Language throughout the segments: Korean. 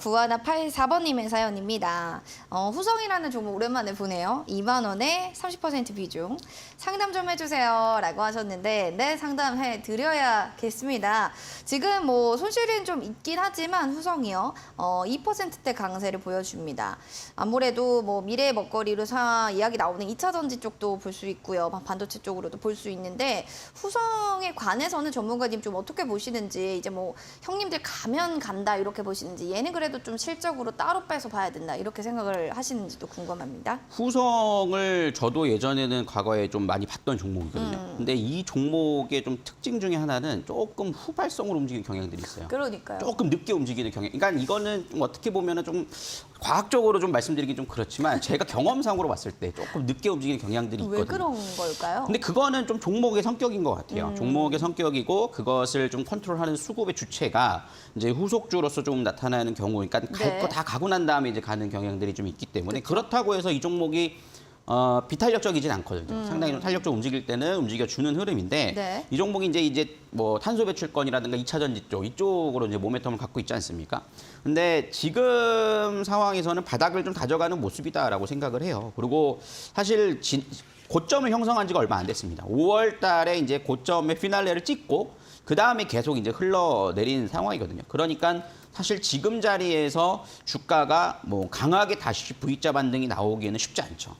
9184번님의 사연입니다. 후성이라는 종목 오랜만에 보네요. 2만 원에 30% 비중. 상담 좀 해주세요. 라고 하셨는데, 네, 상담해 드려야겠습니다. 지금 뭐 손실은 좀 있긴 하지만 후성이요. 2%대 강세를 보여줍니다. 아무래도 뭐 미래의 먹거리로 이야기 나오는 2차 전지 쪽도 볼 수 있고요. 반도체 쪽으로도 볼 수 있는데, 후성에 관해서는 전문가님 좀 어떻게 보시는지, 이제 뭐 형님들 가면 간다 이렇게 보시는지, 얘는 그래도 좀 실적으로 따로 빼서 봐야 된다 이렇게 생각을 하시는지도 궁금합니다. 후성을 저도 예전에는 과거에 좀 많이 봤던 종목이거든요. 근데 이 종목의 좀 특징 중에 하나는 조금 후발성으로 움직이는 경향들이 있어요. 그러니까요. 조금 늦게 움직이는 경향. 그러니까 이거는 좀 어떻게 보면은 좀 과학적으로 좀 말씀드리긴 좀 그렇지만 제가 경험상으로 봤을 때 조금 늦게 움직이는 경향들이 있거든요. 왜 그런 걸까요? 근데 그거는 좀 종목의 성격인 것 같아요. 종목의 성격이고 그것을 좀 컨트롤하는 수급의 주체가 이제 후속주로서 좀 나타나는 경우, 그러니까 갈 거 다 가고 난 다음에 이제 가는 경향들이 좀 있기 때문에 그렇다고 해서 이 종목이 비탄력적이진 않거든요. 상당히 좀 탄력적으로 움직일 때는 움직여주는 흐름인데 네. 이 종목이 이제 뭐 탄소 배출권이라든가 2차 전지 쪽 이쪽으로 이제 모멘텀을 갖고 있지 않습니까? 근데 지금 상황에서는 바닥을 좀 다져가는 모습이다라고 생각을 해요. 그리고 사실 고점을 형성한 지가 얼마 안 됐습니다. 5월 달에 이제 고점의 피날레를 찍고 그 다음에 계속 이제 흘러내린 상황이거든요. 그러니까 사실 지금 자리에서 주가가 뭐 강하게 다시 V자 반등이 나오기에는 쉽지 않죠.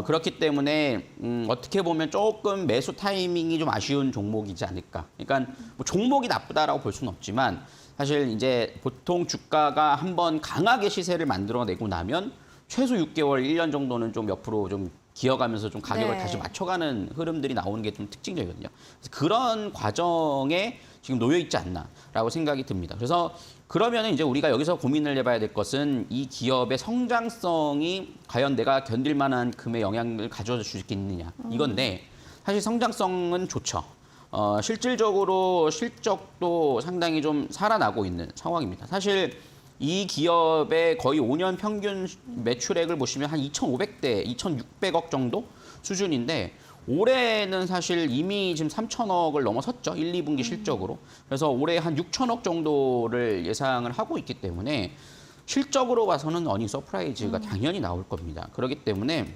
그렇기 때문에 어떻게 보면 조금 매수 타이밍이 좀 아쉬운 종목이지 않을까. 그러니까 뭐 종목이 나쁘다라고 볼 수는 없지만 사실 이제 보통 주가가 한번 강하게 시세를 만들어내고 나면 최소 6개월, 1년 정도는 좀 옆으로 좀 기어가면서 좀 가격을 네. 다시 맞춰가는 흐름들이 나오는 게 좀 특징적이거든요. 그래서 그런 과정에 지금 놓여 있지 않나라고 생각이 듭니다. 그래서 그러면 이제 우리가 여기서 고민을 해봐야 될 것은 이 기업의 성장성이 과연 내가 견딜 만한 금의 영향을 가져줄 수 있겠느냐 이건데 사실 성장성은 좋죠. 실질적으로 실적도 상당히 좀 살아나고 있는 상황입니다. 사실 이 기업의 거의 5년 평균 매출액을 보시면 한 2,500대, 2,600억 정도 수준인데 올해는 사실 이미 지금 3,000억을 넘어섰죠. 1, 2분기 실적으로. 그래서 올해 한 6,000억 정도를 예상을 하고 있기 때문에 실적으로 봐서는 어닝 서프라이즈가 당연히 나올 겁니다. 그렇기 때문에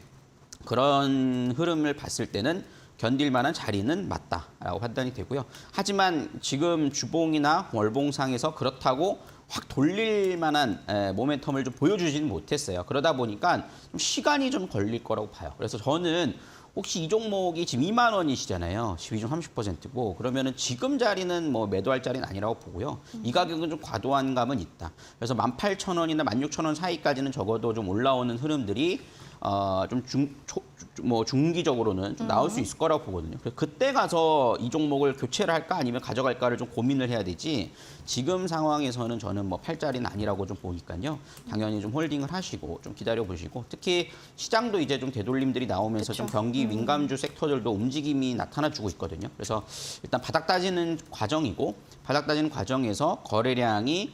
그런 흐름을 봤을 때는 견딜 만한 자리는 맞다라고 판단이 되고요. 하지만 지금 주봉이나 월봉상에서 그렇다고 확 돌릴 만한 모멘텀을 좀 보여주지는 못했어요. 그러다 보니까 좀 시간이 좀 걸릴 거라고 봐요. 그래서 저는 혹시 이 종목이 지금 2만 원이시잖아요. 비중 30%고 그러면은 지금 자리는 뭐 매도할 자리는 아니라고 보고요. 이 가격은 좀 과도한 감은 있다. 그래서 18,000원이나 16,000원 사이까지는 적어도 좀 올라오는 흐름들이 좀 중기적으로는 좀 나올 수 있을 거라고 보거든요. 그래서 그때 가서 이 종목을 교체를 할까 아니면 가져갈까를 좀 고민을 해야 되지 지금 상황에서는 저는 뭐 팔자리는 아니라고 좀 보니까요. 당연히 좀 홀딩을 하시고 좀 기다려 보시고 특히 시장도 이제 좀 되돌림들이 나오면서 좀 경기 민감주 섹터들도 움직임이 나타나주고 있거든요. 그래서 일단 바닥 따지는 과정이고 바닥 따지는 과정에서 거래량이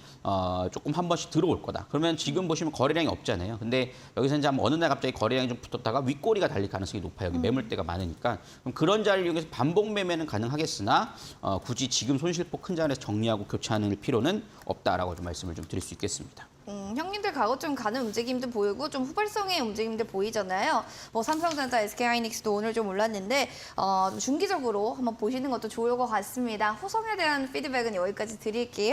조금 한 번씩 들어올 거다. 그러면 지금 보시면 거래량이 없잖아요. 근데 여기서 이제 어느 날 갑자기 거래량이 좀 붙었다가 윗꼬리가 달릴 가능성이 높아요. 여기 매물대가 많으니까. 그럼 그런 자리를 이용해서 반복 매매는 가능하겠으나 굳이 지금 손실폭 큰 자리에서 정리하고 교체하는 필요는 없다라고 좀 말씀을 좀 드릴 수 있겠습니다. 형님들 가고 좀 가는 움직임도 보이고 좀 후발성의 움직임도 보이잖아요. 뭐 삼성전자, SK하이닉스도 오늘 좀 올랐는데 좀 중기적으로 한번 보시는 것도 좋을 것 같습니다. 후성에 대한 피드백은 여기까지 드릴게요.